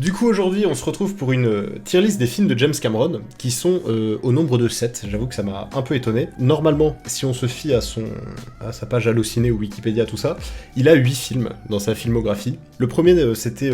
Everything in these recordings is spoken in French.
Du coup, aujourd'hui, on se retrouve pour une tier list des films de James Cameron, qui sont au nombre de 7. J'avoue que ça m'a un peu étonné. Normalement, si on se fie à sa page Allociné ou Wikipédia, tout ça, il a 8 films dans sa filmographie. Le premier, c'était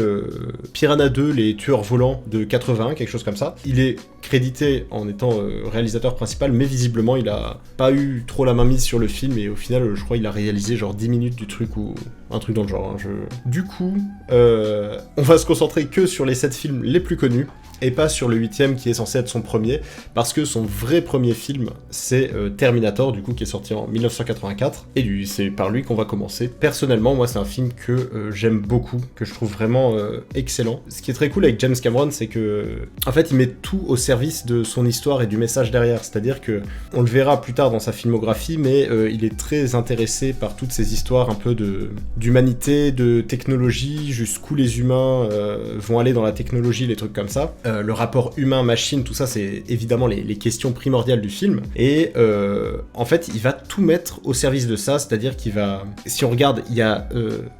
Piranha 2, les tueurs volants de 81, quelque chose comme ça. Il est crédité en étant réalisateur principal, mais visiblement, il a pas eu trop la main mise sur le film, et au final, je crois qu'il a réalisé genre 10 minutes du truc, ou un truc dans le genre. Hein. Du coup, on va se concentrer que sur les 7 films les plus connus, et pas sur le 8ème qui est censé être son premier, parce que son vrai premier film, c'est Terminator, du coup, qui est sorti en 1984, et c'est par lui qu'on va commencer. Personnellement, moi, c'est un film que j'aime beaucoup, que je trouve vraiment excellent. Ce qui est très cool avec James Cameron, c'est que, en fait, il met tout au service de son histoire et du message derrière, c'est-à-dire que, on le verra plus tard dans sa filmographie, mais il est très intéressé par toutes ces histoires un peu d'humanité, de technologie, jusqu'où les humains vont aller dans la technologie, les trucs comme ça. Le rapport humain-machine, tout ça, c'est évidemment les questions primordiales du film. Et en fait, il va tout mettre au service de ça, c'est-à-dire qu'il va... Si on regarde, il y a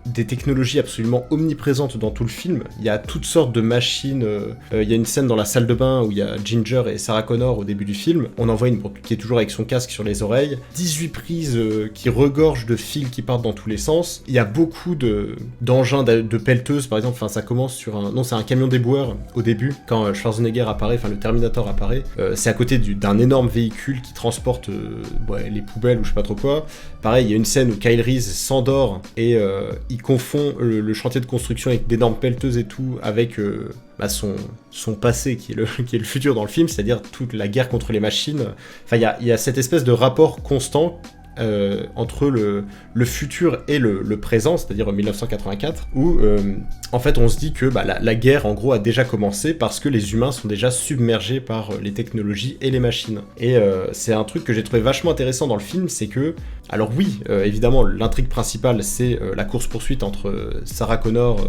des technologies absolument omniprésentes dans tout le film. Il y a toutes sortes de machines. Il y a une scène dans la salle de bain où il y a Ginger et Sarah Connor au début du film. On en voit une qui est toujours avec son casque sur les oreilles. 18 prises qui regorgent de fils qui partent dans tous les sens. Il y a beaucoup d'engins de pelleteuses, par exemple. Enfin, ça commence sur un... Non, c'est un camion déboueur au début, quand Schwarzenegger apparaît, enfin le Terminator apparaît, c'est à côté d'un énorme véhicule qui transporte les poubelles ou je sais pas trop quoi. Pareil, il y a une scène où Kyle Reese s'endort et il confond le chantier de construction avec d'énormes pelleteuses et tout avec son passé qui est le futur dans le film, c'est-à-dire toute la guerre contre les machines. Enfin, il y a cette espèce de rapport constant entre le futur et le présent, c'est-à-dire 1984, où en fait on se dit que la guerre en gros a déjà commencé parce que les humains sont déjà submergés par les technologies et les machines. Et c'est un truc que j'ai trouvé vachement intéressant dans le film, c'est que, alors oui, évidemment l'intrigue principale c'est la course-poursuite entre Sarah Connor,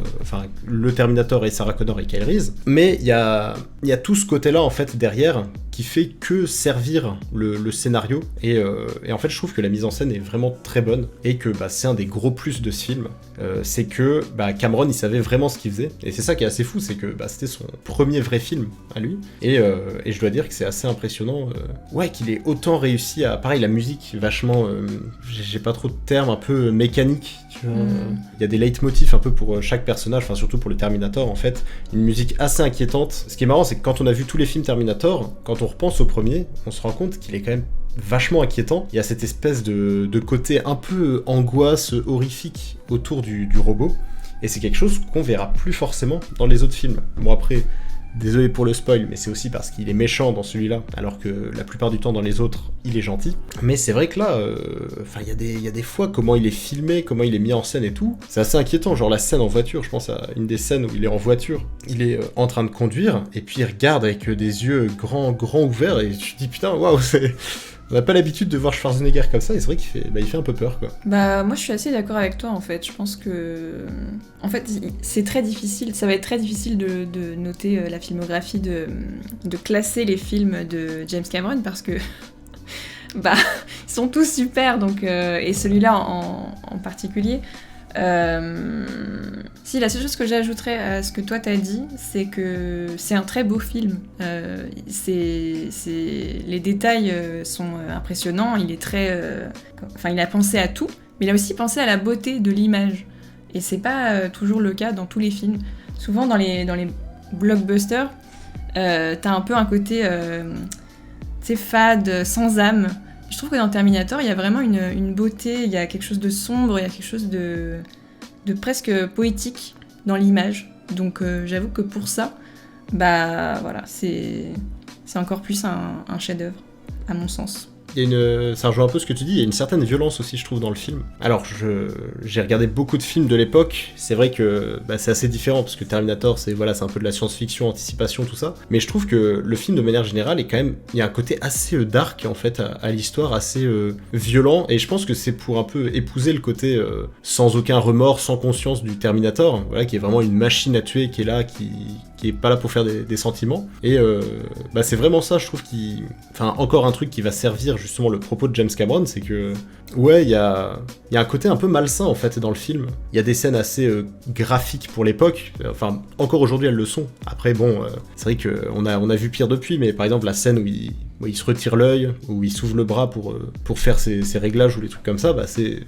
le Terminator et Sarah Connor et Kyle Reese, mais il y a tout ce côté-là en fait derrière qui fait que servir le scénario, et en fait je trouve que la mise en scène est vraiment très bonne, et que c'est un des gros plus de ce film, c'est que Cameron il savait vraiment ce qu'il faisait, et c'est ça qui est assez fou, c'est que c'était son premier vrai film à lui, et je dois dire que c'est assez impressionnant qu'il ait autant réussi à... Pareil, la musique vachement... j'ai pas trop de termes, un peu mécanique, tu vois. Il y a des leitmotifs un peu pour chaque personnage, enfin surtout pour le Terminator en fait, une musique assez inquiétante. Ce qui est marrant, c'est que quand on a vu tous les films Terminator, quand on repense au premier, on se rend compte qu'il est quand même vachement inquiétant. Il y a cette espèce de côté un peu angoisse, horrifique autour du robot, et c'est quelque chose qu'on verra plus forcément dans les autres films. Bon après, désolé pour le spoil, mais c'est aussi parce qu'il est méchant dans celui-là, alors que la plupart du temps dans les autres, il est gentil. Mais c'est vrai que là, il y a des fois, comment il est filmé, comment il est mis en scène et tout, c'est assez inquiétant. Genre la scène en voiture, je pense à une des scènes où il est en voiture, il est en train de conduire, et puis il regarde avec des yeux grands ouverts, et tu te dis putain, waouh, on n'a pas l'habitude de voir Schwarzenegger comme ça, et c'est vrai qu'il fait un peu peur, quoi. Moi je suis assez d'accord avec toi en fait, je pense que... En fait c'est très difficile, ça va être très difficile de noter la filmographie, de classer les films de James Cameron, parce que... ils sont tous super, donc... et celui-là en particulier... Si, la seule chose que j'ajouterais à ce que toi t'as dit, c'est que c'est un très beau film. Les détails sont impressionnants. Il est très, il a pensé à tout, mais il a aussi pensé à la beauté de l'image. Et c'est pas toujours le cas dans tous les films. Souvent dans les blockbusters, t'as un peu un côté, fade, sans âme. Je trouve que dans Terminator, il y a vraiment une beauté, il y a quelque chose de sombre, il y a quelque chose de presque poétique dans l'image. Donc j'avoue que pour ça, c'est encore plus un chef-d'œuvre, à mon sens. Ça rejoint un peu ce que tu dis, il y a une certaine violence aussi, je trouve, dans le film. Alors, j'ai regardé beaucoup de films de l'époque, c'est vrai que c'est assez différent, parce que Terminator, c'est un peu de la science-fiction, anticipation, tout ça, mais je trouve que le film, de manière générale, est quand même... Il y a un côté assez dark, en fait, à l'histoire, assez violent, et je pense que c'est pour un peu épouser le côté sans aucun remords, sans conscience du Terminator, qui est vraiment une machine à tuer, qui est là, qui est pas là pour faire des sentiments, et c'est vraiment ça, je trouve, encore un truc qui va servir justement le propos de James Cameron, c'est que ouais, il y a un côté un peu malsain en fait dans le film. Il y a des scènes assez graphiques pour l'époque, enfin encore aujourd'hui elles le sont. Après bon, c'est vrai qu'on a vu pire depuis, mais par exemple la scène où il se retire l'œil, où il s'ouvre le bras pour faire ses réglages ou les trucs comme ça, bah c'est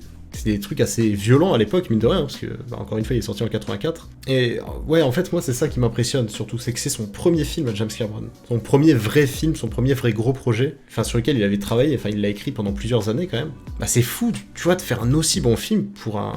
des trucs assez violents à l'époque, mine de rien, parce que, encore une fois, il est sorti en 84. Et ouais, en fait, moi, c'est ça qui m'impressionne, surtout, c'est que c'est son premier film à James Cameron. Son premier vrai film, son premier vrai gros projet, enfin, sur lequel il avait travaillé, enfin, il l'a écrit pendant plusieurs années, quand même. Bah, c'est fou, tu vois, de faire un aussi bon film pour un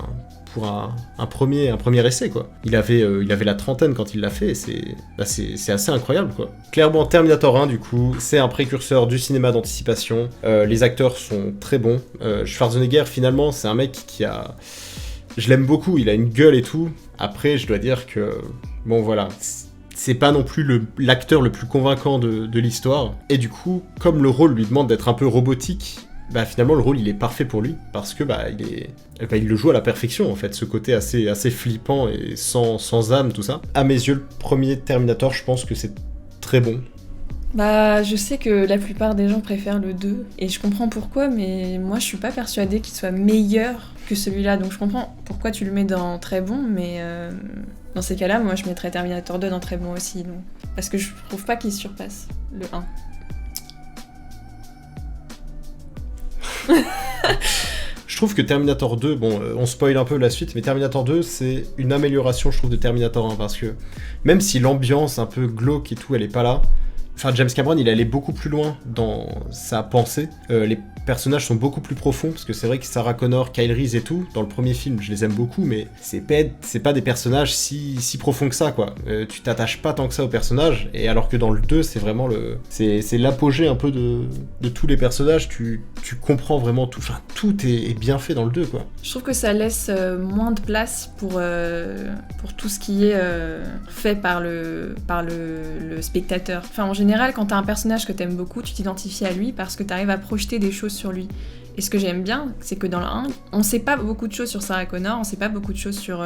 premier essai, quoi. Il avait la trentaine quand il l'a fait, et c'est assez incroyable, quoi. Clairement, Terminator 1, du coup, c'est un précurseur du cinéma d'anticipation. Les acteurs sont très bons. Schwarzenegger, finalement, c'est un mec je l'aime beaucoup, il a une gueule et tout. Après, je dois dire que, bon, voilà, c'est pas non plus l'acteur le plus convaincant de l'histoire. Et du coup, comme le rôle lui demande d'être un peu robotique, bah finalement le rôle il est parfait pour lui, parce que il le joue à la perfection en fait, ce côté assez flippant et sans âme, tout ça. À mes yeux, le premier Terminator, je pense que c'est très bon. Bah, je sais que la plupart des gens préfèrent le 2, et je comprends pourquoi, mais moi je suis pas persuadée qu'il soit meilleur que celui-là, donc je comprends pourquoi tu le mets dans très bon, mais dans ces cas-là, moi je mettrais Terminator 2 dans très bon aussi, donc, parce que je trouve pas qu'il surpasse le 1. Je trouve que Terminator 2, bon, on spoil un peu la suite, mais Terminator 2, c'est une amélioration, je trouve, de Terminator 1, parce que même si l'ambiance un peu glauque et tout, elle est pas là, enfin, James Cameron, il allait beaucoup plus loin dans sa pensée. Les personnages sont beaucoup plus profonds, parce que c'est vrai que Sarah Connor, Kyle Reese et tout, dans le premier film, je les aime beaucoup, mais c'est pas des personnages si profonds que ça, quoi. Tu t'attaches pas tant que ça aux personnages, et alors que dans le 2, c'est vraiment c'est l'apogée un peu de tous les personnages, tu comprends vraiment tout, enfin, tout est bien fait dans le 2, quoi. Je trouve que ça laisse moins de place pour tout ce qui est fait par le spectateur. Enfin, en général, quand t'as un personnage que t'aimes beaucoup, tu t'identifies à lui parce que t'arrives à projeter des choses sur lui. Et ce que j'aime bien, c'est que dans le 1, on sait pas beaucoup de choses sur Sarah Connor, on sait pas beaucoup de choses sur...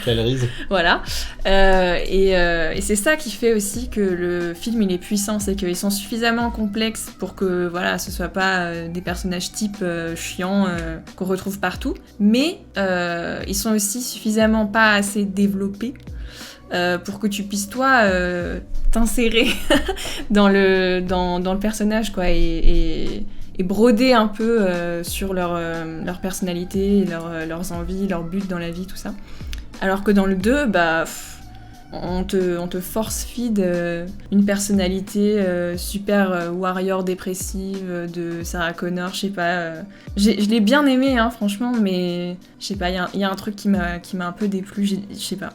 Kyle Reese. Voilà. Et c'est ça qui fait aussi que le film il est puissant, c'est qu'ils sont suffisamment complexes pour que voilà, ce soit pas des personnages types chiants qu'on retrouve partout, mais ils sont aussi suffisamment pas assez développés pour que tu puisses toi t'insérer dans le personnage, quoi, et broder un peu sur leur personnalité, leurs envies, leurs buts dans la vie, tout ça. Alors que dans le 2, bah, on te force-feed une personnalité super warrior dépressive de Sarah Connor, je sais pas. Je l'ai bien aimé, hein, franchement, mais je sais pas, il y a un truc qui m'a un peu déplu, je sais pas.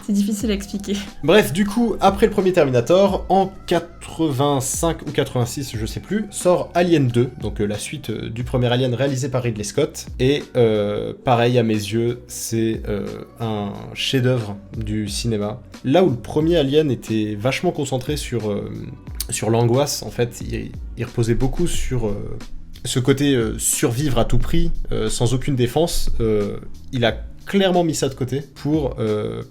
C'est difficile à expliquer. Bref, du coup, après le premier Terminator, en 85 ou 86, je sais plus, sort Alien 2, donc la suite du premier Alien réalisé par Ridley Scott. Et pareil, à mes yeux, c'est un chef-d'œuvre du cinéma. Là où le premier Alien était vachement concentré sur l'angoisse, en fait, il reposait beaucoup sur... ce côté survivre à tout prix, sans aucune défense, il a clairement mis ça de côté pour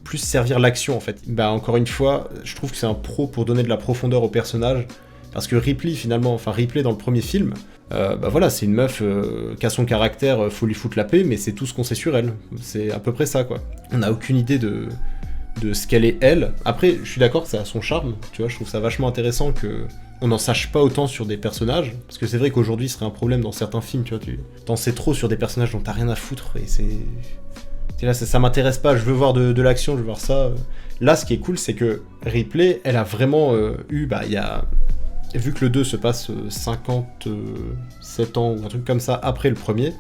plus servir l'action, en fait. Bah, encore une fois, je trouve que c'est un pro pour donner de la profondeur au personnage, parce que Ripley, finalement, enfin Ripley dans le premier film, bah voilà, c'est une meuf qui a son caractère, faut lui foutre la paix, mais c'est tout ce qu'on sait sur elle. C'est à peu près ça, quoi. On n'a aucune idée de ce qu'elle est, elle. Après, je suis d'accord que ça a son charme, tu vois, je trouve ça vachement intéressant que on n'en sache pas autant sur des personnages, parce que c'est vrai qu'aujourd'hui, ce serait un problème dans certains films, tu vois, t'en sais trop sur des personnages dont t'as rien à foutre, et c'est là, ça m'intéresse pas, je veux voir de l'action, je veux voir ça. Là, ce qui est cool, c'est que Ripley, elle a vraiment eu, bah, vu que le 2 se passe 57 ans ou un truc comme ça après le premier,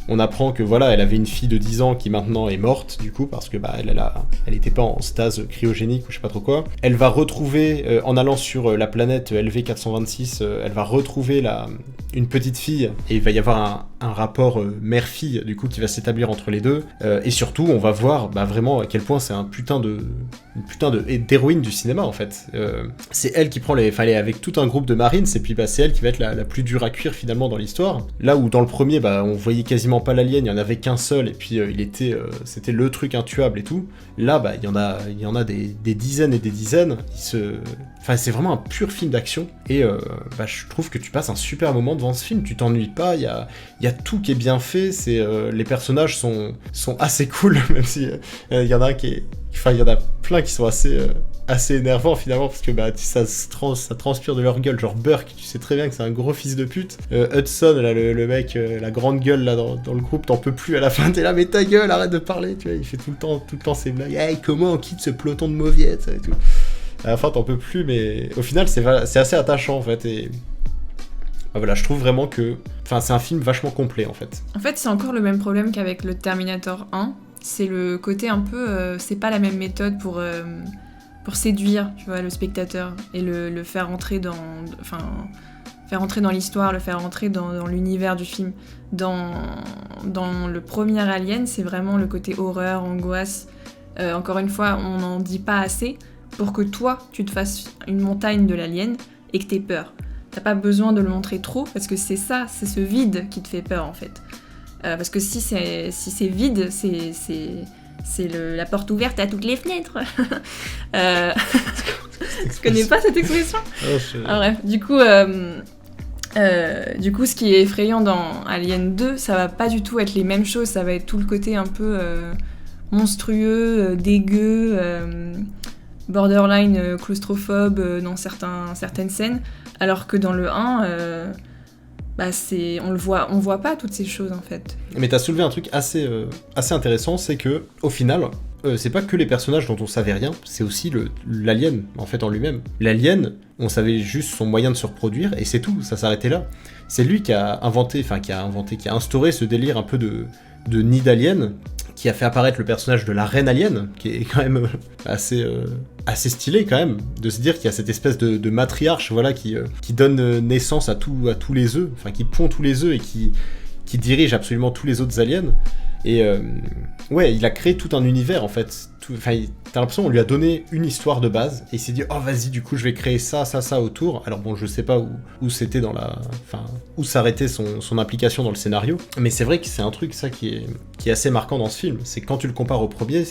on apprend que voilà, elle avait une fille de 10 ans qui maintenant est morte, du coup, parce que bah, elle était pas en stase cryogénique ou je sais pas trop quoi. Elle va retrouver, en allant sur la planète LV426, elle va retrouver une petite fille, et il va y avoir un rapport mère-fille, du coup, qui va s'établir entre les deux, et surtout, on va voir vraiment à quel point c'est une putain d'héroïne du cinéma, en fait. C'est elle qui prend elle est avec tout un groupe de marines, et puis c'est elle qui va être la plus dure à cuire, finalement, dans l'histoire. Là où, dans le premier, on voyait quasiment pas l'alien, il y en avait qu'un seul, et puis c'était le truc intuable et tout. Là, il y en a des dizaines et des dizaines. C'est vraiment un pur film d'action, et je trouve que tu passes un super moment devant ce film, tu t'ennuies pas, il y a tout qui est bien fait, les personnages sont assez cool, même si il y en a il y en a plein qui sont assez énervants finalement, parce que ça transpire de leur gueule, genre Burke, tu sais très bien que c'est un gros fils de pute, Hudson, là, le mec, la grande gueule là dans le groupe, t'en peux plus à la fin, t'es là, mais ta gueule, arrête de parler, tu vois, il fait tout le temps ses blagues, hey, comment on quitte ce peloton de mauviettes, et tout. À la fin, t'en peux plus, mais au final, c'est assez attachant en fait, et je trouve vraiment que c'est un film vachement complet en fait. En fait, c'est encore le même problème qu'avec le Terminator 1. C'est le côté un peu... c'est pas la même méthode pour séduire, tu vois, le spectateur et le faire entrer dans... faire entrer dans l'histoire, le faire entrer dans l'univers du film. Dans le premier Alien, c'est vraiment le côté horreur, angoisse. Encore une fois, on n'en dit pas assez pour que toi, tu te fasses une montagne de l'alien et que t'aies peur. T'as pas besoin de le montrer trop, parce que c'est ce vide qui te fait peur, en fait. Parce que si c'est vide, c'est la porte ouverte à toutes les fenêtres. Je connais pas cette expression. Bref, du coup, ce qui est effrayant dans Alien 2, ça va pas du tout être les mêmes choses, ça va être tout le côté un peu monstrueux, dégueu, borderline claustrophobe dans certaines scènes, alors que dans le 1, on voit pas toutes ces choses en fait. Mais t'as soulevé un truc assez intéressant, c'est que au final, c'est pas que les personnages dont on savait rien, c'est aussi l'alien en fait en lui-même. L'alien, on savait juste son moyen de se reproduire et c'est tout, ça s'arrêtait là. C'est lui qui a instauré ce délire un peu de nid d'alien, qui a fait apparaître le personnage de la reine alien, qui est quand même assez stylé quand même, de se dire qu'il y a cette espèce de matriarche, voilà, qui donne naissance à tous les œufs, qui pond tous les œufs et qui dirige absolument tous les autres aliens. Et il a créé tout un univers en fait. T'as l'impression qu'on lui a donné une histoire de base et il s'est dit oh vas-y, du coup je vais créer ça autour. Alors bon, je sais pas où c'était où s'arrêtait son implication dans le scénario, mais c'est vrai que c'est un truc ça qui est assez marquant dans ce film. C'est que quand tu le compares au premier,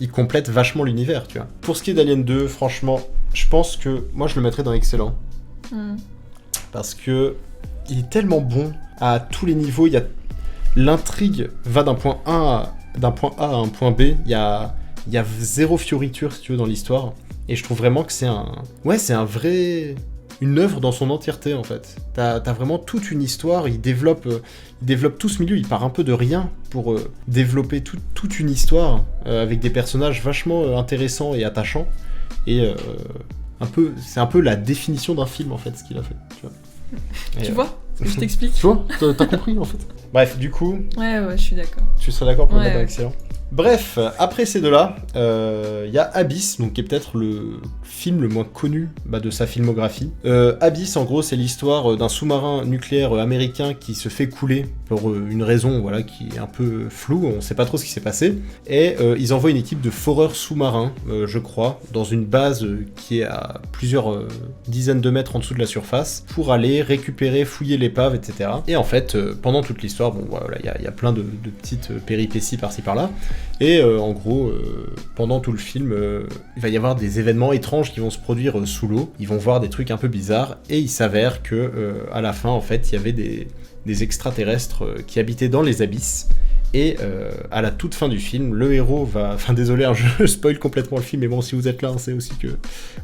il complète vachement l'univers, tu vois. Pour ce qui est d'Alien 2, franchement, je pense que moi je le mettrais dans excellent. Parce que il est tellement bon à tous les niveaux. L'intrigue va d'un point A à un point B. Il y a zéro fioriture, si tu veux, dans l'histoire. Et je trouve vraiment que c'est une œuvre dans son entièreté, en fait. T'as vraiment toute une histoire. Il développe tout ce milieu. Il part un peu de rien pour développer toute une histoire avec des personnages vachement intéressants et attachants. Et c'est un peu la définition d'un film, en fait, ce qu'il a fait. Tu vois, tu vois ce que je t'explique. Tu vois, t'as compris, en fait. Bref, du coup... Ouais, je suis d'accord. Tu serais d'accord pour le mettre dans excellent. Bref, après ces deux-là, y a Abyss, donc qui est peut-être le film le moins connu de sa filmographie. Abyss, en gros, c'est l'histoire d'un sous-marin nucléaire américain qui se fait couler pour une raison qui est un peu floue, on sait pas trop ce qui s'est passé. Et ils envoient une équipe de foreurs sous-marins, je crois, dans une base qui est à plusieurs dizaines de mètres en dessous de la surface, pour aller récupérer, fouiller l'épave, etc. Et en fait, pendant toute l'histoire, il y a plein de petites péripéties par-ci par-là. Et en gros, pendant tout le film, il va y avoir des événements étranges qui vont se produire sous l'eau. Ils vont voir des trucs un peu bizarres, et il s'avère que à la fin, en fait, il y avait des extraterrestres qui habitaient dans les abysses. Et à la toute fin du film, le héros va... Enfin, désolé, je spoil complètement le film, mais bon, si vous êtes là, c'est aussi que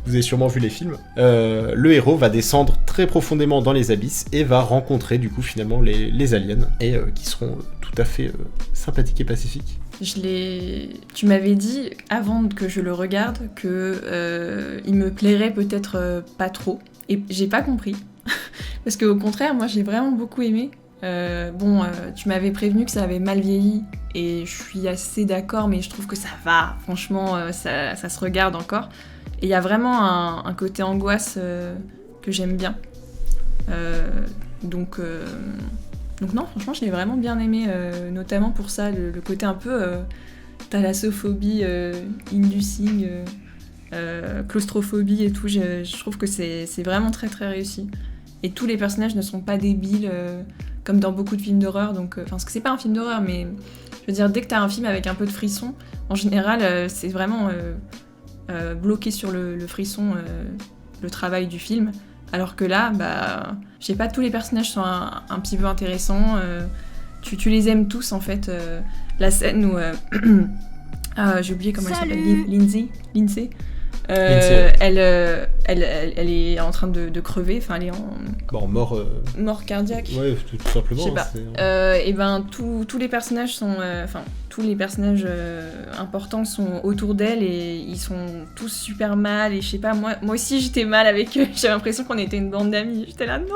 vous avez sûrement vu les films. Le héros va descendre très profondément dans les abysses et va rencontrer, du coup, finalement, les aliens, et qui seront tout à fait sympathiques et pacifiques. Tu m'avais dit, avant que je le regarde, que il me plairait peut-être pas trop. Et j'ai pas compris. Parce qu'au contraire, moi, j'ai vraiment beaucoup aimé. Tu m'avais prévenu que ça avait mal vieilli, et je suis assez d'accord, mais je trouve que ça va. Franchement, ça se regarde encore. Et il y a vraiment un côté angoisse que j'aime bien. Donc non, franchement, je l'ai vraiment bien aimé, notamment pour ça, le côté un peu thalassophobie, inducing, claustrophobie et tout. Je trouve que c'est vraiment très très réussi. Et tous les personnages ne sont pas débiles, comme dans beaucoup de films d'horreur. Donc, parce que c'est pas un film d'horreur, mais je veux dire, dès que t'as un film avec un peu de frisson, en général, c'est vraiment bloqué sur le frisson, le travail du film. Alors que là, je sais pas, tous les personnages sont un petit peu intéressants. Tu les aimes tous, en fait. La scène où... j'ai oublié comment elle s'appelle. Lindsay. Elle est en train de crever. Enfin, elle est en... mort cardiaque. Ouais, tout simplement. Je sais pas. Et tous les personnages sont... tous les personnages importants sont autour d'elle et ils sont tous super mal. Et je sais pas, moi aussi j'étais mal avec eux. J'avais l'impression qu'on était une bande d'amis. J'étais là, non.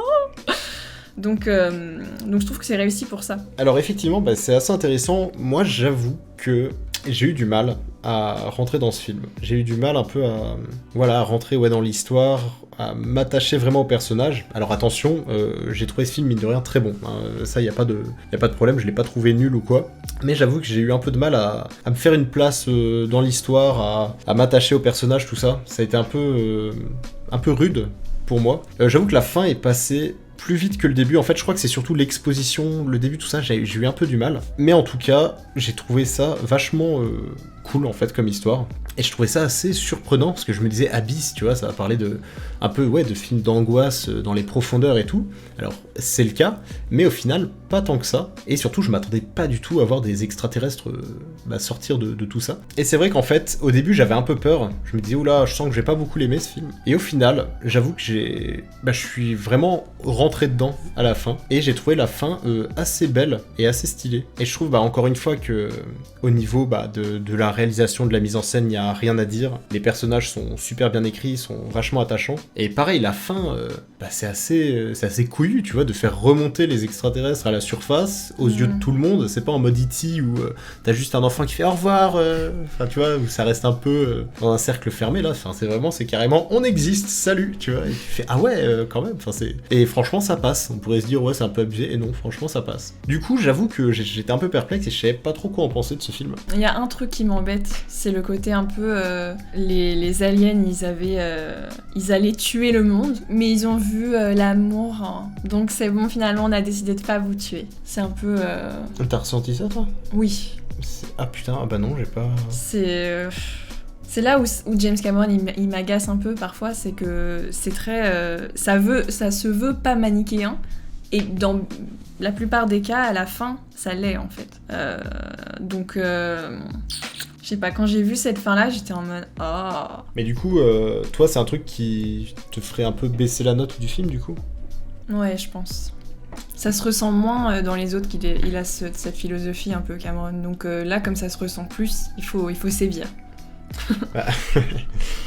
Donc je trouve que c'est réussi pour ça. Alors effectivement, c'est assez intéressant. Moi, j'avoue que j'ai eu du mal à rentrer dans ce film. J'ai eu du mal un peu à rentrer dans l'histoire, à m'attacher vraiment au personnage. Alors attention, j'ai trouvé ce film, mine de rien, très bon. Ça, y a pas de problème, je l'ai pas trouvé nul ou quoi. Mais j'avoue que j'ai eu un peu de mal à me faire une place dans l'histoire, à m'attacher au personnage, tout ça. Ça a été un peu rude pour moi. J'avoue que la fin est passée plus vite que le début. En fait, je crois que c'est surtout l'exposition, le début, tout ça, j'ai eu un peu du mal. Mais en tout cas, j'ai trouvé ça vachement cool, en fait, comme histoire. Et je trouvais ça assez surprenant, parce que je me disais, Abyss, tu vois, ça va parler de films d'angoisse dans les profondeurs et tout. Alors, c'est le cas, mais au final, pas tant que ça. Et surtout, je m'attendais pas du tout à voir des extraterrestres sortir de tout ça. Et c'est vrai qu'en fait, au début, j'avais un peu peur. Je me disais, oula, je sens que je vais pas beaucoup l'aimer, ce film. Et au final, j'avoue que je suis vraiment rentré dedans à la fin. Et j'ai trouvé la fin assez belle et assez stylée. Et je trouve, encore une fois, que au niveau de la réalisation, de la mise en scène, il y a rien à dire. Les personnages sont super bien écrits, sont vachement attachants. Et pareil, la fin, c'est assez couillu, tu vois, de faire remonter les extraterrestres à la surface, aux yeux de tout le monde. C'est pas en mode E.T. où t'as juste un enfant qui fait au revoir. Enfin, tu vois, où ça reste un peu dans un cercle fermé, là. Enfin, c'est carrément, on existe, salut, tu vois. Et tu fais, ah ouais, quand même. Enfin, et franchement, ça passe. On pourrait se dire, ouais, c'est un peu abusé. Et non, franchement, ça passe. Du coup, j'avoue que j'étais un peu perplexe et je savais pas trop quoi en penser de ce film. Il y a un truc qui m'embête, c'est le côté un peu les aliens, ils allaient tuer le monde, mais ils ont vu l'amour, hein. Donc c'est bon, finalement on a décidé de pas vous tuer. C'est un peu... T'as ressenti ça, toi ? Oui. Ah putain, non, j'ai pas... C'est là où James Cameron il m'agace un peu parfois, c'est que c'est très... ça se veut pas manichéen, et dans la plupart des cas, à la fin, ça l'est en fait. Donc... je sais pas, quand j'ai vu cette fin-là, j'étais en mode « Oh !» Mais du coup, toi, c'est un truc qui te ferait un peu baisser la note du film, du coup ? Ouais, je pense. Ça se ressent moins dans les autres qu'il a cette philosophie un peu, Cameron. Donc là, comme ça se ressent plus, il faut sévir.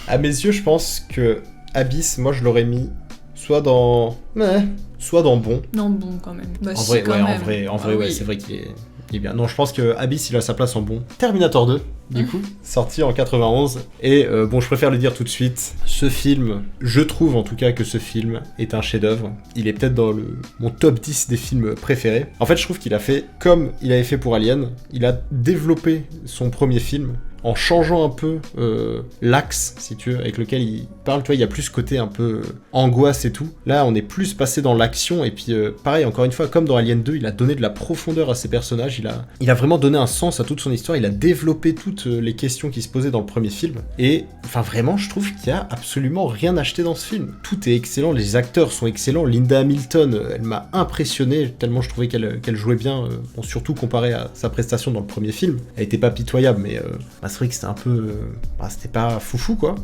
À mes yeux, je pense que Abyss, moi, je l'aurais mis soit dans bon. Non, bon, quand même. En vrai, oui. C'est vrai qu'il est bien. Non, je pense que Abyss, il a sa place en bon. Terminator 2, du coup, sorti en 91. Et je préfère le dire tout de suite, ce film, je trouve en tout cas que ce film est un chef-d'œuvre. Il est peut-être dans mon top 10 des films préférés. En fait, je trouve qu'il a fait comme il avait fait pour Alien. Il a développé son premier film en changeant un peu l'axe, si tu veux, avec lequel il parle. Tu vois, il y a plus ce côté un peu angoisse et tout. Là, on est plus passé dans l'action. Et puis, pareil, encore une fois, comme dans Alien 2, il a donné de la profondeur à ses personnages. Il a vraiment donné un sens à toute son histoire. Il a développé toutes les questions qui se posaient dans le premier film. Et, enfin, vraiment, je trouve qu'il y a absolument rien acheté dans ce film. Tout est excellent. Les acteurs sont excellents. Linda Hamilton, elle m'a impressionné tellement je trouvais qu'elle jouait bien. Surtout comparé à sa prestation dans le premier film. Elle était pas pitoyable, mais... c'est vrai que c'était un peu... c'était pas foufou, quoi.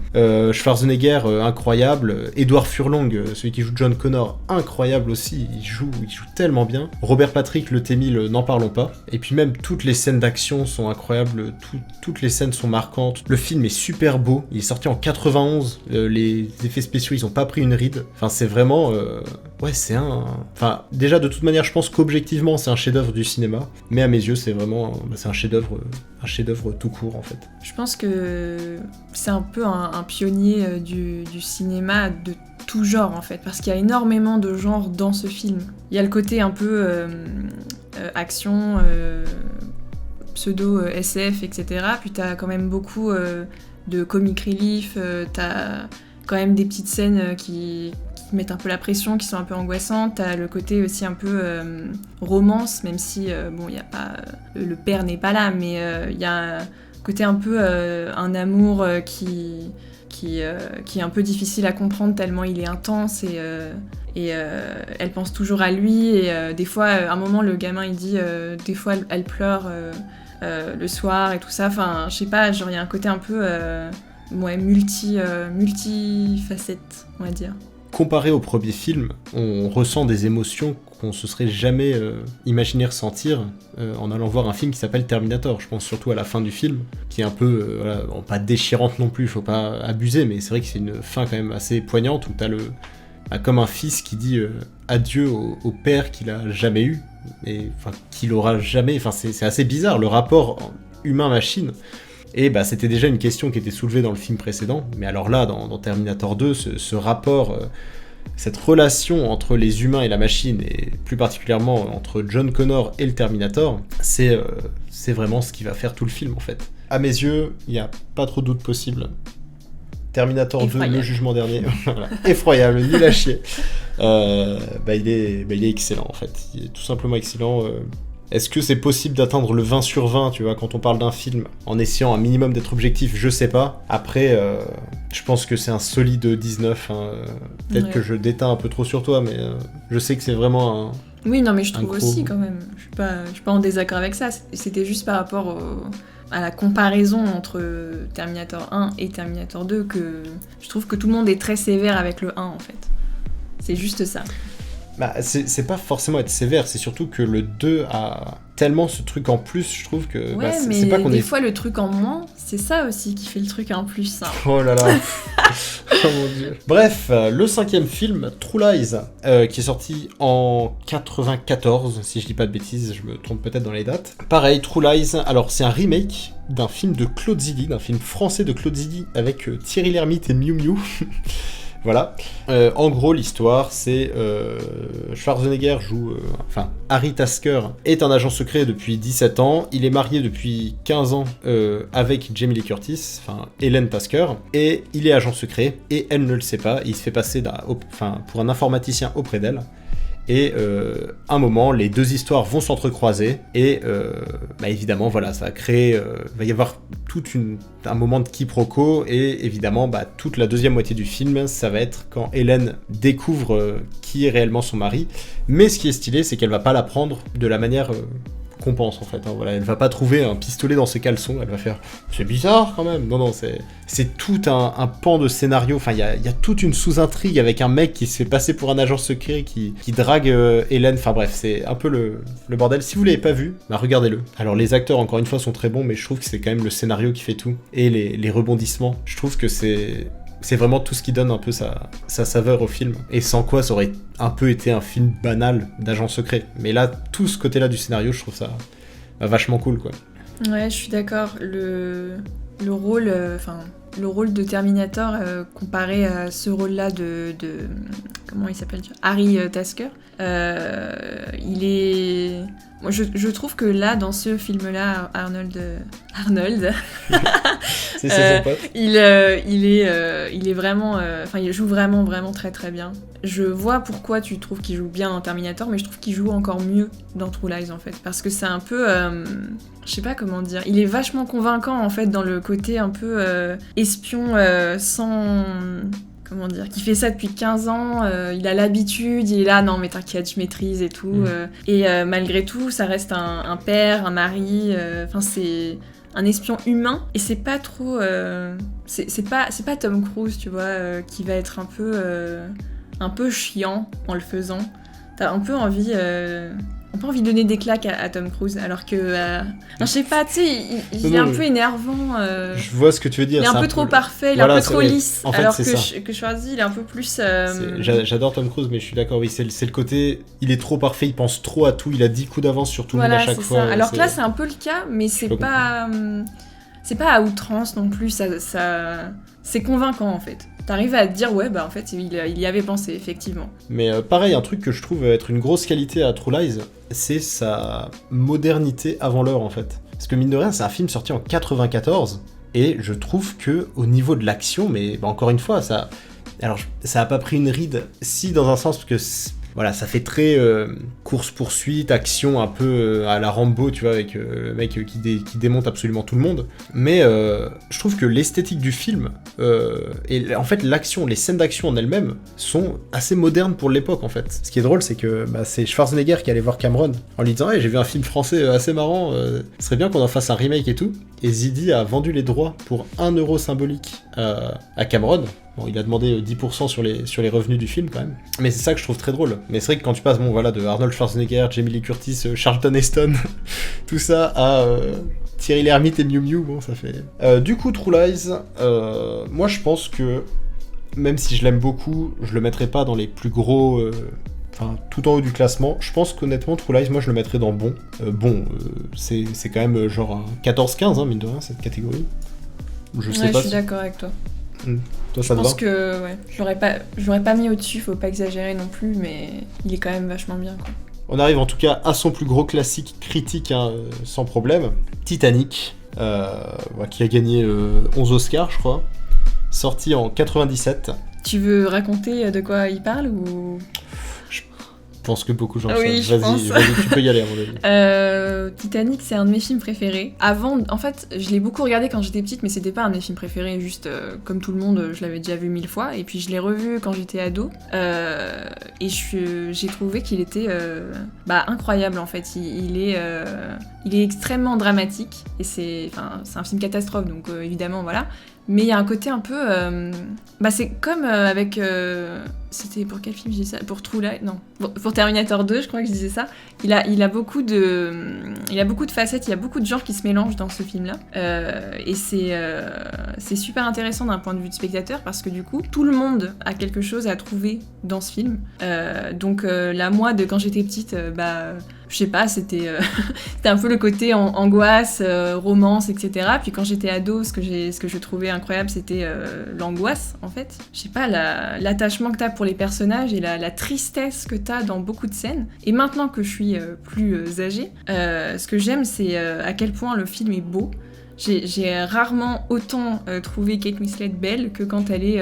Schwarzenegger, incroyable. Edward Furlong, celui qui joue John Connor, incroyable aussi. Il joue tellement bien. Robert Patrick, le T-1000, n'en parlons pas. Et puis même, toutes les scènes d'action sont incroyables. Toutes les scènes sont marquantes. Le film est super beau. Il est sorti en 91. Les effets spéciaux, ils ont pas pris une ride. Enfin, c'est vraiment... c'est un... Enfin, déjà, de toute manière, je pense qu'objectivement, c'est un chef-d'œuvre du cinéma. Mais à mes yeux, c'est vraiment... c'est un chef-d'œuvre tout court, en fait. Je pense que c'est un peu un pionnier du cinéma de tout genre en fait, parce qu'il y a énormément de genres dans ce film. Il y a le côté un peu action, pseudo SF, etc. Puis t'as quand même beaucoup de comic relief, t'as quand même des petites scènes qui mettent un peu la pression, qui sont un peu angoissantes. T'as le côté aussi un peu romance, même si bon, y a pas, le père n'est pas là, mais il y a un côté un peu un amour qui est un peu difficile à comprendre tellement il est intense et elle pense toujours à lui et des fois, à un moment, le gamin il dit des fois elle pleure le soir et tout ça. Enfin, je sais pas, genre il y a un côté un peu multifacette, on va dire. Comparé au premier film, on ressent des émotions qu'on se serait jamais imaginé ressentir en allant voir un film qui s'appelle Terminator. Je pense surtout à la fin du film, qui est un peu, voilà, bon, pas déchirante non plus, faut pas abuser, mais c'est vrai que c'est une fin quand même assez poignante où t'as comme un fils qui dit adieu au père qu'il a jamais eu, et enfin qu'il aura jamais. Enfin, c'est assez bizarre le rapport humain-machine. Et bah, c'était déjà une question qui était soulevée dans le film précédent, mais alors là, dans Terminator 2, ce rapport, cette relation entre les humains et la machine, et plus particulièrement entre John Connor et le Terminator, c'est vraiment ce qui va faire tout le film en fait. À mes yeux, il n'y a pas trop de doute possible. Terminator 2, le jugement dernier, voilà. Effroyable, nul à chier. Il est excellent en fait, il est tout simplement excellent. Est-ce que c'est possible d'atteindre le 20 sur 20, tu vois, quand on parle d'un film, en essayant un minimum d'être objectif? Je sais pas. Après, je pense que c'est un solide 19. Hein. Peut-être que je déteins un peu trop sur toi, mais je sais que c'est vraiment un... Oui, non, mais je trouve aussi, quand même. Je suis pas en désaccord avec ça. C'était juste par rapport à la comparaison entre Terminator 1 et Terminator 2 que je trouve que tout le monde est très sévère avec le 1, en fait. C'est juste ça. Bah, c'est pas forcément être sévère, c'est surtout que le 2 a tellement ce truc en plus, je trouve que... Ouais, mais c'est pas qu'on des fois le truc en moins, c'est ça aussi qui fait le truc en plus. Hein. Oh là là. Oh mon dieu. Bref, le 5e film, True Lies, qui est sorti en 94, si je dis pas de bêtises, je me trompe peut-être dans les dates. Pareil, True Lies, alors c'est un remake d'un film de Claude Zidi, d'un film français de Claude Zidi, avec Thierry Lhermitte et Miu Miu. Voilà. En gros, l'histoire, c'est Schwarzenegger joue... Harry Tasker est un agent secret depuis 17 ans. Il est marié depuis 15 ans avec Jamie Lee Curtis, Hélène Tasker, et il est agent secret, et elle ne le sait pas. Il se fait passer pour un informaticien auprès d'elle. Et un moment, les deux histoires vont s'entrecroiser et évidemment, voilà, ça va créer, va y avoir un moment de quiproquo et évidemment, toute la deuxième moitié du film, ça va être quand Hélène découvre qui est réellement son mari. Mais ce qui est stylé, c'est qu'elle va pas l'apprendre de la manière qu'on pense en fait. Hein, voilà, elle va pas trouver un pistolet dans ses caleçons, elle va faire c'est bizarre quand même. Non, c'est tout un pan de scénario. Enfin, il y a toute une sous-intrigue avec un mec qui se fait passer pour un agent secret qui drague Hélène. Enfin bref, c'est un peu le bordel. Si vous l'avez pas vu, regardez-le. Alors les acteurs encore une fois sont très bons, mais je trouve que c'est quand même le scénario qui fait tout et les rebondissements. Je trouve que c'est vraiment tout ce qui donne un peu sa saveur au film. Et sans quoi, ça aurait un peu été un film banal d'agent secret. Mais là, tout ce côté-là du scénario, je trouve ça vachement cool, quoi. Ouais, je suis d'accord. Le rôle de Terminator comparé à ce rôle-là de comment il s'appelle, Harry Tasker, il est... Moi, je trouve que là, dans ce film-là, Arnold, c'est son pote. Il est vraiment, il joue vraiment, vraiment très, très bien. Je vois pourquoi tu trouves qu'il joue bien dans Terminator, mais je trouve qu'il joue encore mieux dans True Lies, en fait, parce que c'est un peu, je sais pas comment dire, il est vachement convaincant, en fait, dans le côté un peu espion sans... Comment dire, qui fait ça depuis 15 ans, il a l'habitude, il est là, non mais t'inquiète, je maîtrise et tout. Et malgré tout, ça reste un père, un mari, c'est un espion humain. Et c'est pas trop... c'est pas Tom Cruise, tu vois, qui va être un peu chiant en le faisant. T'as un peu envie... On peut envie de donner des claques à Tom Cruise, alors que... je sais pas, tu sais, il est un peu énervant. Je vois ce que tu veux dire. Il est un peu trop parfait, il est un peu trop lisse. En fait, alors que Schwarzy, il est un peu plus... J'adore Tom Cruise, mais je suis d'accord, oui, c'est le côté... Il est trop parfait, il pense trop à tout, il a 10 coups d'avance sur tout le monde à chaque fois. Alors que là, c'est un peu le cas, mais c'est pas à outrance non plus, c'est convaincant, en fait. t'arrives à te dire ouais bah en fait il y avait pensé effectivement. Mais pareil, un truc que je trouve être une grosse qualité à True Lies, c'est sa modernité avant l'heure en fait. Parce que mine de rien, c'est un film sorti en 94, et je trouve que au niveau de l'action, mais encore une fois, ça a pas pris une ride, si dans un sens, parce que voilà, ça fait très course-poursuite, action un peu à la Rambo, tu vois, avec le mec qui démonte absolument tout le monde. Mais je trouve que l'esthétique du film, et en fait l'action, les scènes d'action en elles-mêmes, sont assez modernes pour l'époque en fait. Ce qui est drôle, c'est que c'est Schwarzenegger qui allait voir Cameron en lui disant hey, j'ai vu un film français assez marrant, ce serait bien qu'on en fasse un remake et tout. Et Zidi a vendu les droits pour 1€ symbolique à Cameron. Bon, il a demandé 10% sur les revenus du film quand même. Mais c'est ça que je trouve très drôle. Mais c'est vrai que quand tu passes de Arnold Schwarzenegger, Jamie Lee Curtis, Charlton Heston, tout ça à Thierry Lhermitte et Miu Miu, bon ça fait... du coup, True Lies, moi je pense que, même si je l'aime beaucoup, je le mettrai pas dans les plus gros... Enfin, tout en haut du classement. Je pense qu'honnêtement, True Lies, moi je le mettrais dans bon. C'est quand même genre un 14-15, mine de rien, cette catégorie. Je sais pas. Je suis d'accord avec toi. Toi, ça te va ? Je pense que ouais, je l'aurais pas mis au-dessus, faut pas exagérer non plus, mais il est quand même vachement bien quoi. On arrive en tout cas à son plus gros classique critique, sans problème. Titanic, qui a gagné 11 Oscars, je crois. Sorti en 97. Tu veux raconter de quoi il parle ou... Je pense que beaucoup de gens oui, savent. Vas-y, tu peux y aller à mon avis. Titanic, c'est un de mes films préférés. Avant, en fait, je l'ai beaucoup regardé quand j'étais petite, mais c'était pas un de mes films préférés, juste comme tout le monde, je l'avais déjà vu 1000 fois. Et puis je l'ai revu quand j'étais ado. Et j'ai trouvé qu'il était incroyable en fait. Il est extrêmement dramatique. Et c'est un film catastrophe, donc évidemment, voilà. Mais il y a un côté un peu... c'est comme avec... c'était pour quel film je disais ça ? Pour True Lies ? Non. Pour Terminator 2, je crois que je disais ça. Il a beaucoup de facettes, il y a beaucoup de genres qui se mélangent dans ce film-là. Et c'est super intéressant d'un point de vue de spectateur parce que du coup, tout le monde a quelque chose à trouver dans ce film. Donc moi, de quand j'étais petite, je sais pas, c'était un peu le côté angoisse, romance, etc. Puis quand j'étais ado, ce que je trouvais incroyable, c'était l'angoisse, en fait. Je sais pas, l'attachement que t'as pour les personnages et la tristesse que t'as dans beaucoup de scènes. Et maintenant que je suis plus âgée, ce que j'aime, c'est à quel point le film est beau. J'ai rarement autant trouvé Kate Winslet belle que quand elle est...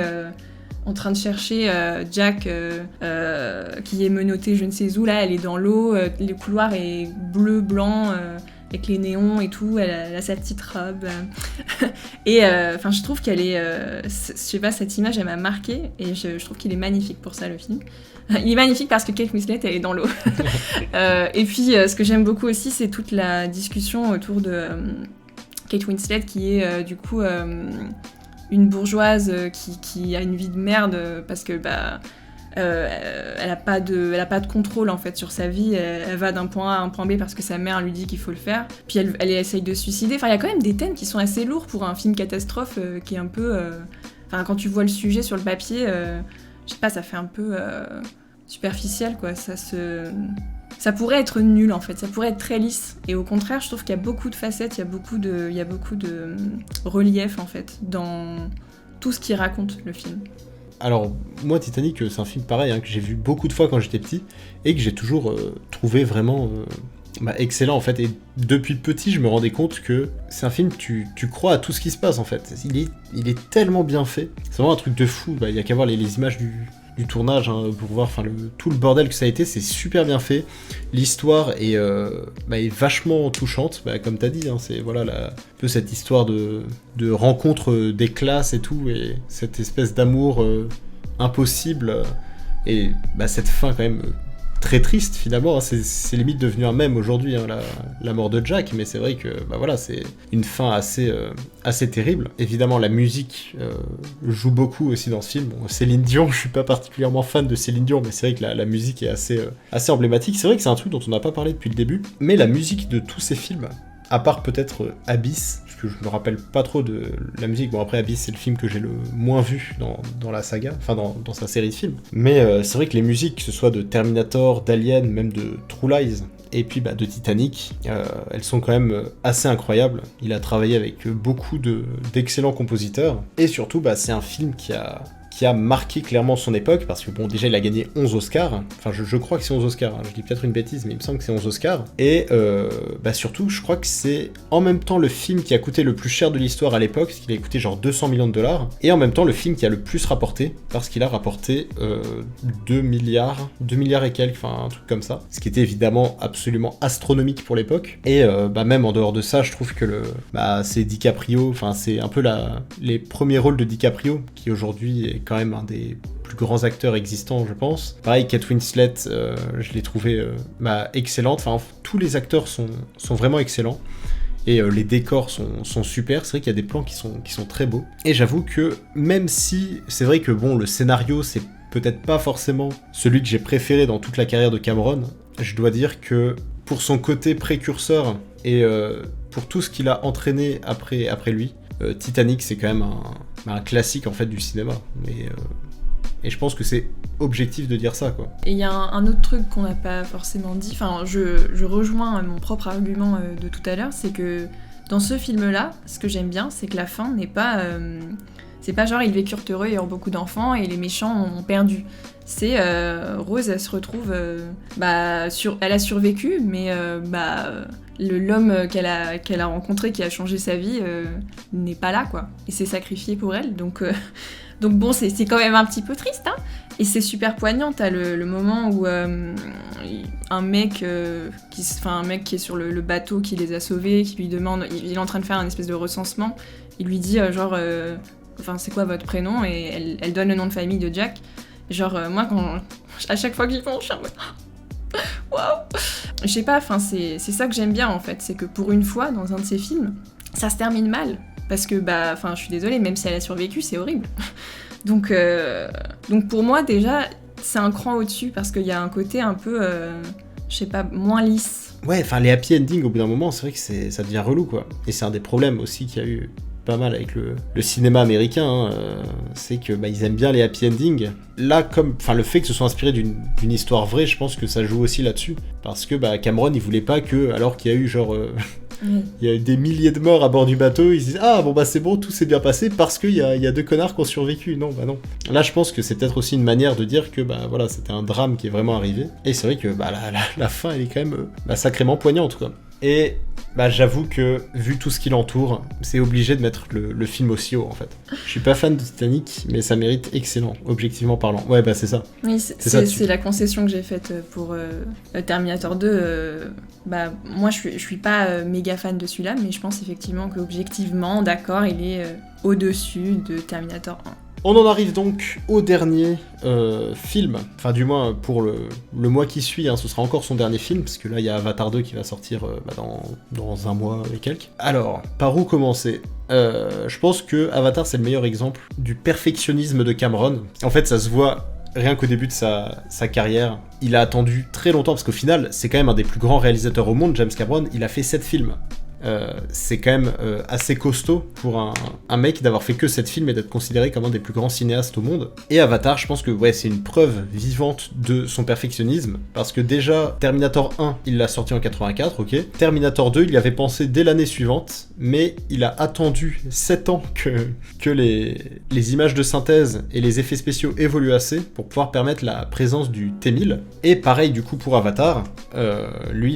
en train de chercher Jack qui est menotté je ne sais où, là elle est dans l'eau, le couloir est bleu, blanc, avec les néons et tout, elle a sa petite robe. Et je trouve qu'elle est... je sais pas, cette image elle m'a marquée et je trouve qu'il est magnifique pour ça le film. Il est magnifique parce que Kate Winslet elle est dans l'eau. Et puis ce que j'aime beaucoup aussi c'est toute la discussion autour de Kate Winslet qui est du coup... une bourgeoise qui a une vie de merde parce que elle a pas de contrôle en fait sur sa vie, elle va d'un point A à un point B parce que sa mère lui dit qu'il faut le faire, puis elle essaye de se suicider. Enfin il y a quand même des thèmes qui sont assez lourds pour un film catastrophe qui est un peu quand tu vois le sujet sur le papier, je sais pas, ça fait un peu superficiel quoi, ça pourrait être nul en fait, ça pourrait être très lisse. Et au contraire, je trouve qu'il y a beaucoup de facettes, il y a beaucoup de relief en fait dans tout ce qui raconte le film. Alors moi Titanic, c'est un film pareil que j'ai vu beaucoup de fois quand j'étais petit et que j'ai toujours trouvé vraiment excellent en fait. Et depuis petit, je me rendais compte que c'est un film tu crois à tout ce qui se passe en fait. Il est tellement bien fait. C'est vraiment un truc de fou. Il y a qu'à voir les images du tournage pour voir tout le bordel que ça a été. C'est super bien fait, l'histoire est vachement touchante, comme t'as dit, c'est un peu cette histoire de rencontre des classes et tout, et cette espèce d'amour impossible, et cette fin quand même très triste finalement, c'est limite devenu un mème aujourd'hui, la mort de Jack, mais c'est vrai que c'est une fin assez terrible. Évidemment la musique joue beaucoup aussi dans ce film. Bon, Céline Dion, je suis pas particulièrement fan de Céline Dion, mais c'est vrai que la musique est assez emblématique. C'est vrai que c'est un truc dont on n'a pas parlé depuis le début, mais la musique de tous ces films, à part peut-être Abyss, parce que je me rappelle pas trop de la musique. Bon après Abyss c'est le film que j'ai le moins vu dans la saga, dans sa série de films. Mais c'est vrai que les musiques, que ce soit de Terminator, d'Alien, même de True Lies, et puis de Titanic, elles sont quand même assez incroyables. Il a travaillé avec beaucoup d'excellents compositeurs, et surtout c'est un film qui qui a marqué clairement son époque, parce que bon, déjà il a gagné 11 Oscars, enfin je crois que c'est 11 Oscars, hein. Je dis peut-être une bêtise, mais il me semble que c'est 11 Oscars, et surtout je crois que c'est en même temps le film qui a coûté le plus cher de l'histoire à l'époque, parce qu'il a coûté genre 200 millions de dollars, et en même temps le film qui a le plus rapporté, parce qu'il a rapporté 2 milliards et quelques, enfin un truc comme ça, ce qui était évidemment absolument astronomique pour l'époque, et même en dehors de ça, je trouve que c'est DiCaprio, enfin c'est un peu les premiers rôles de DiCaprio, qui aujourd'hui est quand même un des plus grands acteurs existants, je pense. Pareil, Kate Winslet, je l'ai trouvé excellente, enfin tous les acteurs sont vraiment excellents. Et les décors sont super, c'est vrai qu'il y a des plans qui sont très beaux. Et j'avoue que même si c'est vrai que bon, le scénario c'est peut-être pas forcément celui que j'ai préféré dans toute la carrière de Cameron, je dois dire que pour son côté précurseur et pour tout ce qu'il a entraîné après lui, Titanic c'est quand même un classique en fait du cinéma. Et je pense que c'est objectif de dire ça, quoi. Et il y a un autre truc qu'on n'a pas forcément dit, enfin je rejoins mon propre argument de tout à l'heure, c'est que dans ce film-là, ce que j'aime bien, c'est que la fin n'est pas... c'est pas genre ils vécurent heureux et eurent beaucoup d'enfants et les méchants ont perdu. C'est Rose, elle se retrouve... elle a survécu, mais l'homme qu'elle a rencontré, qui a changé sa vie, n'est pas là, quoi. Et s'est sacrifié pour elle, donc bon, c'est quand même un petit peu triste, hein. Et c'est super poignant, t'as le moment où un mec qui est sur le bateau qui les a sauvés, qui lui demande, il est en train de faire un espèce de recensement, il lui dit c'est quoi votre prénom, et elle donne le nom de famille de Jack. Genre moi à chaque fois que j'y pense, je suis en mode waouh. Je sais pas, c'est ça que j'aime bien en fait, c'est que pour une fois dans un de ces films, ça se termine mal. Parce que, je suis désolée, même si elle a survécu, c'est horrible. Donc pour moi, déjà, c'est un cran au-dessus, parce qu'il y a un côté un peu, moins lisse. Ouais, enfin, les happy endings, au bout d'un moment, c'est vrai que ça devient relou, quoi. Et c'est un des problèmes aussi qu'il y a eu pas mal avec le cinéma américain, hein, c'est que ils aiment bien les happy endings. Là, le fait que ce soit inspiré d'une histoire vraie, je pense que ça joue aussi là-dessus. Parce que Cameron, il voulait pas que, alors qu'il y a eu il y a eu des milliers de morts à bord du bateau, ils se disent c'est bon, tout s'est bien passé parce qu'il y a 2 connards qui ont survécu. Non, non. Là, je pense que c'est peut-être aussi une manière de dire que c'était un drame qui est vraiment arrivé. Et c'est vrai que la fin, elle est quand même sacrément poignante, quoi. Et j'avoue que, vu tout ce qui l'entoure, c'est obligé de mettre le film aussi haut, en fait. Je suis pas fan de Titanic, mais ça mérite excellent, objectivement parlant. Ouais, c'est ça. Oui, c'est la concession que j'ai faite pour Terminator 2. Moi, je suis pas méga fan de celui-là, mais je pense effectivement qu'objectivement, d'accord, il est au-dessus de Terminator 1. On en arrive donc au dernier film, enfin du moins pour le mois qui suit, hein, ce sera encore son dernier film, parce que là il y a Avatar 2 qui va sortir dans un mois et quelques. Alors, par où commencer ? Je pense que Avatar c'est le meilleur exemple du perfectionnisme de Cameron. En fait ça se voit rien qu'au début de sa carrière. Il a attendu très longtemps, parce qu'au final c'est quand même un des plus grands réalisateurs au monde, James Cameron, il a fait 7 films. C'est quand même assez costaud pour un mec d'avoir fait que 7 films et d'être considéré comme un des plus grands cinéastes au monde. Et Avatar, je pense que c'est une preuve vivante de son perfectionnisme, parce que déjà, Terminator 1, il l'a sorti en 84, ok. Terminator 2, il y avait pensé dès l'année suivante, mais il a attendu 7 ans que les images de synthèse et les effets spéciaux évoluent assez pour pouvoir permettre la présence du T-1000. Et pareil du coup pour Avatar, lui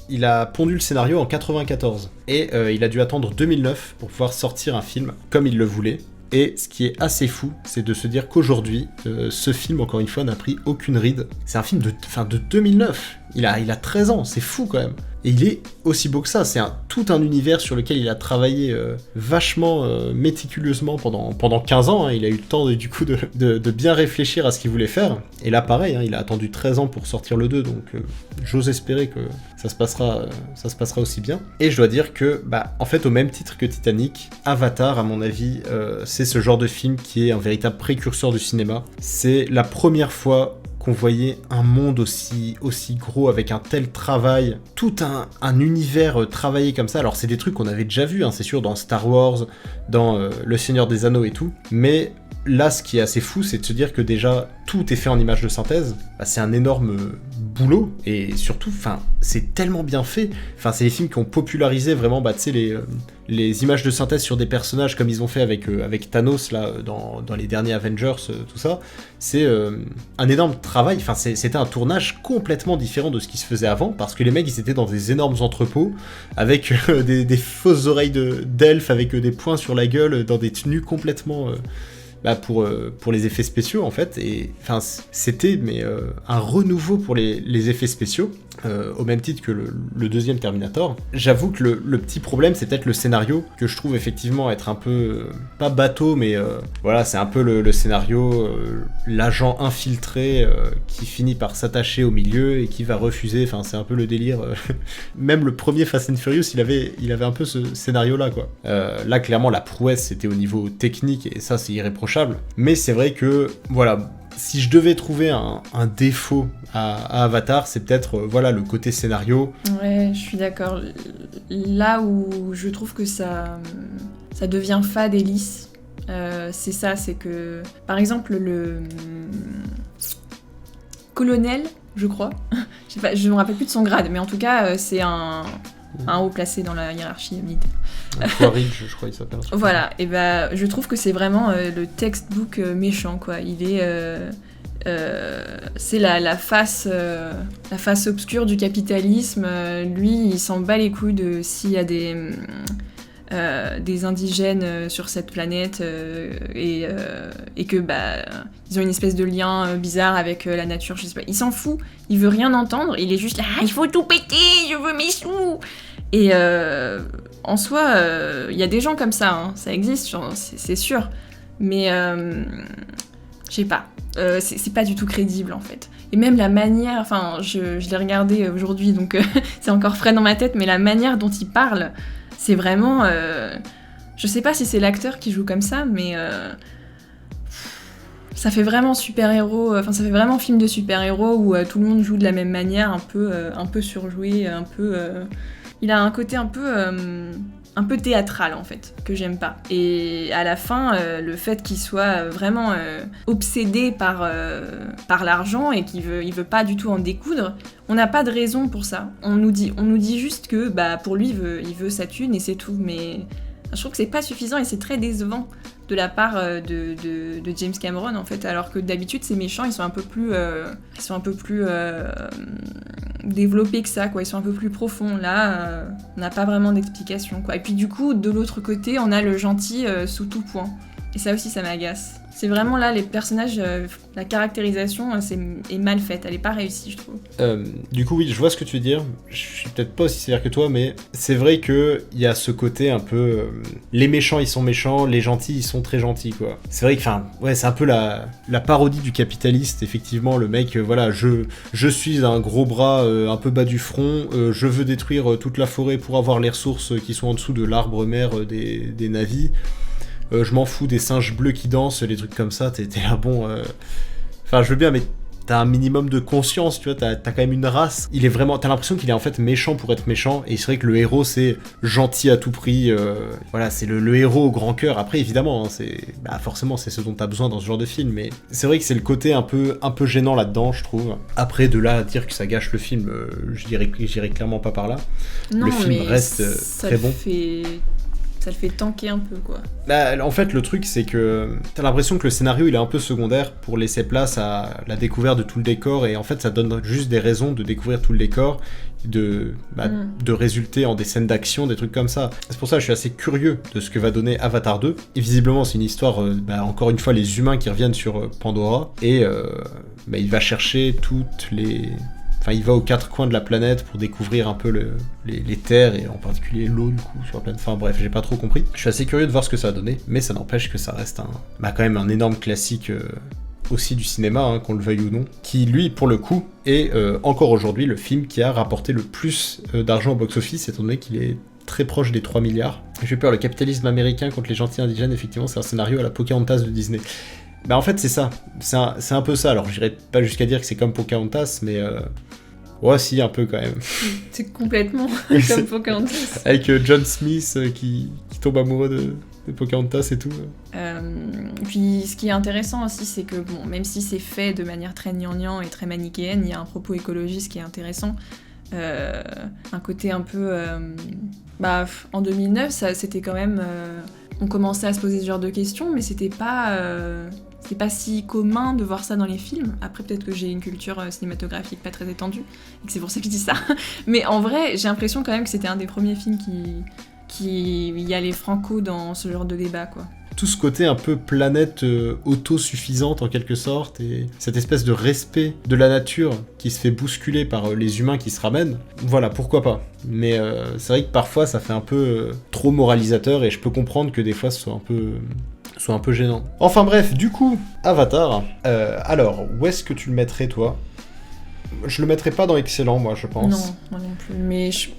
il a pondu le scénario en 94. Et il a dû attendre 2009 pour pouvoir sortir un film comme il le voulait. Et ce qui est assez fou, c'est de se dire qu'aujourd'hui, ce film, encore une fois, n'a pris aucune ride. C'est un film de 2009. Il a 13 ans, c'est fou quand même. Et il est aussi beau que ça, c'est tout un univers sur lequel il a travaillé vachement méticuleusement pendant 15 ans, hein. Il a eu le temps du coup de bien réfléchir à ce qu'il voulait faire. Et là pareil, hein, il a attendu 13 ans pour sortir le 2, donc j'ose espérer que ça se passera aussi bien. Et je dois dire que, en fait, au même titre que Titanic, Avatar, à mon avis, c'est ce genre de film qui est un véritable précurseur du cinéma. C'est la première fois qu'on voyait un monde aussi gros, avec un tel travail, tout un univers travaillé comme ça. Alors c'est des trucs qu'on avait déjà vus, hein, c'est sûr, dans Star Wars, dans Le Seigneur des Anneaux et tout, mais là ce qui est assez fou, c'est de se dire que déjà tout est fait en images de synthèse, bah, c'est un énorme boulot, et surtout, c'est tellement bien fait. C'est les films qui ont popularisé vraiment, tu sais, les images de synthèse sur des personnages comme ils ont fait avec Thanos là dans les derniers Avengers, tout ça. C'est un énorme travail. C'était un tournage complètement différent de ce qui se faisait avant, parce que les mecs ils étaient dans des énormes entrepôts avec des fausses oreilles d'elfes avec des points sur la gueule, dans des tenues complètement pour les effets spéciaux en fait. Et c'était un renouveau pour les effets spéciaux, au même titre que le deuxième Terminator. J'avoue que le petit problème, c'est peut-être le scénario, que je trouve effectivement être un peu pas bateau, mais voilà, c'est un peu le scénario, l'agent infiltré qui finit par s'attacher au milieu et qui va refuser. C'est un peu le délire. Même le premier Fast and Furious, il avait un peu ce scénario là quoi. Là clairement la prouesse c'était au niveau technique, et ça c'est irréprochable, mais c'est vrai que voilà, si je devais trouver un défaut à Avatar, c'est peut-être le côté scénario. Ouais, je suis d'accord. Là où je trouve que ça devient fade et lisse, c'est ça, c'est que par exemple le colonel, je crois, je me rappelle plus de son grade, mais en tout cas c'est un haut placé dans la hiérarchie militaire. Quaritch, je crois qu'il s'appelle. Voilà, et je trouve que c'est vraiment le textbook méchant, quoi. Il est... c'est la face obscure du capitalisme. Lui, il s'en bat les couilles de s'il y a des indigènes sur cette planète et que ils ont une espèce de lien bizarre avec la nature, je sais pas. Il s'en fout, il veut rien entendre, il est juste là, il faut tout péter, je veux mes sous. Et en soi, il y a des gens comme ça, hein, ça existe, c'est sûr. Mais je sais pas, c'est pas du tout crédible en fait. Et même la manière, je l'ai regardé aujourd'hui, donc c'est encore frais dans ma tête, mais la manière dont il parle, c'est vraiment... je sais pas si c'est l'acteur qui joue comme ça, mais... ça fait vraiment super-héros, ça fait vraiment film de super-héros où tout le monde joue de la même manière, un peu surjoué, un peu... il a un côté un peu théâtral en fait, que j'aime pas. Et à la fin, le fait qu'il soit vraiment obsédé par l'argent et qu'il veut pas du tout en découdre, on n'a pas de raison pour ça. On nous dit juste que pour lui, il veut sa thune et c'est tout. Mais je trouve que c'est pas suffisant et c'est très décevant de la part de James Cameron en fait, alors que d'habitude ces méchants ils sont un peu plus développés que ça, quoi. Ils sont un peu plus profonds. Là, on n'a pas vraiment d'explication, quoi. Et puis du coup, de l'autre côté, on a le gentil sous tout point. Et ça aussi, ça m'agace. C'est vraiment là, les personnages, la caractérisation est mal faite, elle est pas réussie, je trouve. Du coup, oui, je vois ce que tu veux dire. Je suis peut-être pas aussi sévère que toi, mais c'est vrai qu'il y a ce côté un peu... les méchants, ils sont méchants, les gentils, ils sont très gentils, quoi. C'est vrai que, c'est un peu la parodie du capitaliste, effectivement. Le mec, je suis un gros bras un peu bas du front, je veux détruire toute la forêt pour avoir les ressources qui sont en dessous de l'arbre mère des navis. Je m'en fous des singes bleus qui dansent, les trucs comme ça, t'es là, bon... je veux bien, mais t'as un minimum de conscience, tu vois, t'as quand même une race. Il est vraiment... T'as l'impression qu'il est en fait méchant pour être méchant, et c'est vrai que le héros, c'est gentil à tout prix, voilà, c'est le héros au grand cœur. Après, évidemment, hein, forcément, c'est ce dont t'as besoin dans ce genre de film, mais c'est vrai que c'est le côté un peu gênant là-dedans, je trouve. Après, de là à dire que ça gâche le film, j'irai clairement pas par là. Non, le film reste très bon. Ça le fait tanker un peu, quoi. En fait, le truc, c'est que t'as l'impression que le scénario, il est un peu secondaire pour laisser place à la découverte de tout le décor, et en fait, ça donne juste des raisons de découvrir tout le décor, de résulter en des scènes d'action, des trucs comme ça. C'est pour ça que je suis assez curieux de ce que va donner Avatar 2. Et visiblement, c'est une histoire, encore une fois, les humains qui reviennent sur Pandora, et il va chercher toutes les... il va aux quatre coins de la planète pour découvrir un peu les terres, et en particulier l'eau, du coup, sur la planète. Bref, j'ai pas trop compris. Je suis assez curieux de voir ce que ça va donner, mais ça n'empêche que ça reste quand même un énorme classique aussi du cinéma, hein, qu'on le veuille ou non, qui, lui, pour le coup, est encore aujourd'hui le film qui a rapporté le plus d'argent au box-office, étant donné qu'il est très proche des 3 milliards. J'ai peur, le capitalisme américain contre les gentils indigènes, effectivement, c'est un scénario à la Pocahontas de Disney. En fait, c'est ça. C'est un peu ça. Alors, j'irais pas jusqu'à dire que c'est comme Pocahontas, mais... Ouais, si, un peu quand même. C'est complètement comme Pocahontas. Avec John Smith qui tombe amoureux de Pocahontas et tout. Puis ce qui est intéressant aussi, c'est que bon, même si c'est fait de manière très gnangnan et très manichéenne, il y a un propos écologiste qui est intéressant. Un côté un peu... en 2009, c'était quand même... on commençait à se poser ce genre de questions, mais c'était pas si commun de voir ça dans les films. Après, peut-être que j'ai une culture cinématographique pas très étendue, et que c'est pour ça que je dis ça. Mais en vrai, j'ai l'impression quand même que c'était un des premiers films qui y allait franco dans ce genre de débat, quoi. Tout ce côté un peu planète autosuffisante en quelque sorte, et cette espèce de respect de la nature qui se fait bousculer par les humains qui se ramènent, voilà, pourquoi pas. Mais c'est vrai que parfois ça fait un peu trop moralisateur, et je peux comprendre que des fois ce soit un peu gênant. Enfin bref, du coup, Avatar, alors, où est-ce que tu le mettrais toi ? Je le mettrais pas dans excellent, moi, je pense. Non, moi non plus, mais je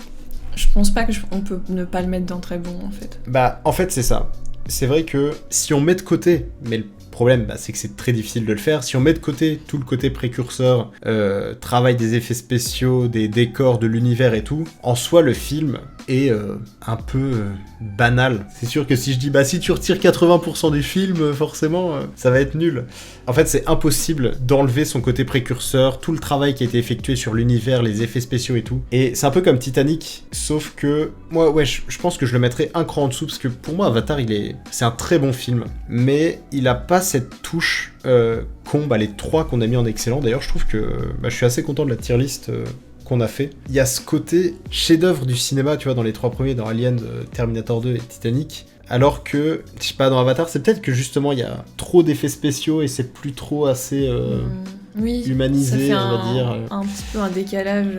pense pas qu'on peut ne pas le mettre dans très bon, en fait. Bah, en fait, c'est ça. C'est vrai que si on met de côté, mais le problème, c'est que c'est très difficile de le faire, si on met de côté tout le côté précurseur, travail des effets spéciaux, des décors, de l'univers et tout, en soi, le film est un peu banal. C'est sûr que si je dis, si tu retires 80% du film, forcément, ça va être nul. En fait, c'est impossible d'enlever son côté précurseur, tout le travail qui a été effectué sur l'univers, les effets spéciaux et tout. Et c'est un peu comme Titanic, sauf que, moi, ouais, je pense que je le mettrais un cran en dessous, parce que pour moi, Avatar, c'est un très bon film, mais il a pas cette touche qu'ont les 3 qu'on a mis en excellent. D'ailleurs, je trouve que je suis assez content de la tier list qu'on a fait. Il y a ce côté chef-d'œuvre du cinéma, tu vois, dans les 3 premiers, dans Alien, Terminator 2 et Titanic. Alors que, je sais pas, dans Avatar, c'est peut-être que justement il y a trop d'effets spéciaux et c'est plus trop assez humanisé, ça fait on va dire. Un petit peu un décalage.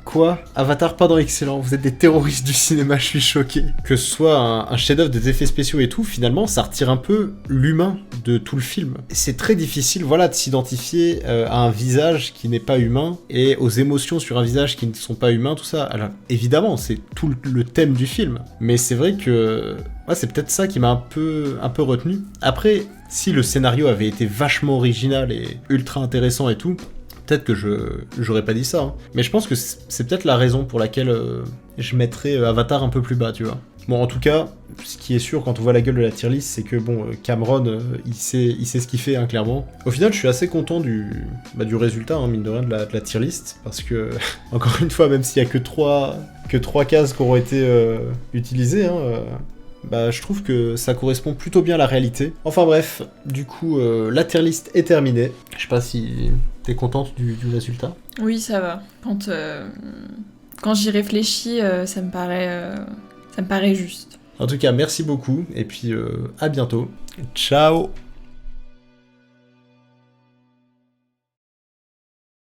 Quoi ? Avatar pas dans excellent, vous êtes des terroristes du cinéma, je suis choqué. Que ce soit un chef-d'œuvre des effets spéciaux et tout, finalement, ça retire un peu l'humain de tout le film. C'est très difficile, voilà, de s'identifier à un visage qui n'est pas humain et aux émotions sur un visage qui ne sont pas humains, tout ça. Alors, évidemment, c'est tout le thème du film, mais c'est vrai que c'est peut-être ça qui m'a un peu retenu. Après, si le scénario avait été vachement original et ultra intéressant et tout, peut-être que j'aurais pas dit ça, hein. Mais je pense que c'est peut-être la raison pour laquelle je mettrais Avatar un peu plus bas, tu vois. Bon, en tout cas, ce qui est sûr quand on voit la gueule de la tier list, c'est que Cameron, il sait ce qu'il fait, hein, clairement. Au final, je suis assez content du résultat, hein, mine de rien, de la tier list, parce que, encore une fois, même s'il y a que 3 cases qui auront été utilisées, hein, je trouve que ça correspond plutôt bien à la réalité. Enfin bref, du coup, la tier list est terminée. Je sais pas si t'es contente du résultat. Oui, ça va. Quand j'y réfléchis, ça me paraît juste. En tout cas, merci beaucoup, et puis à bientôt. Ciao.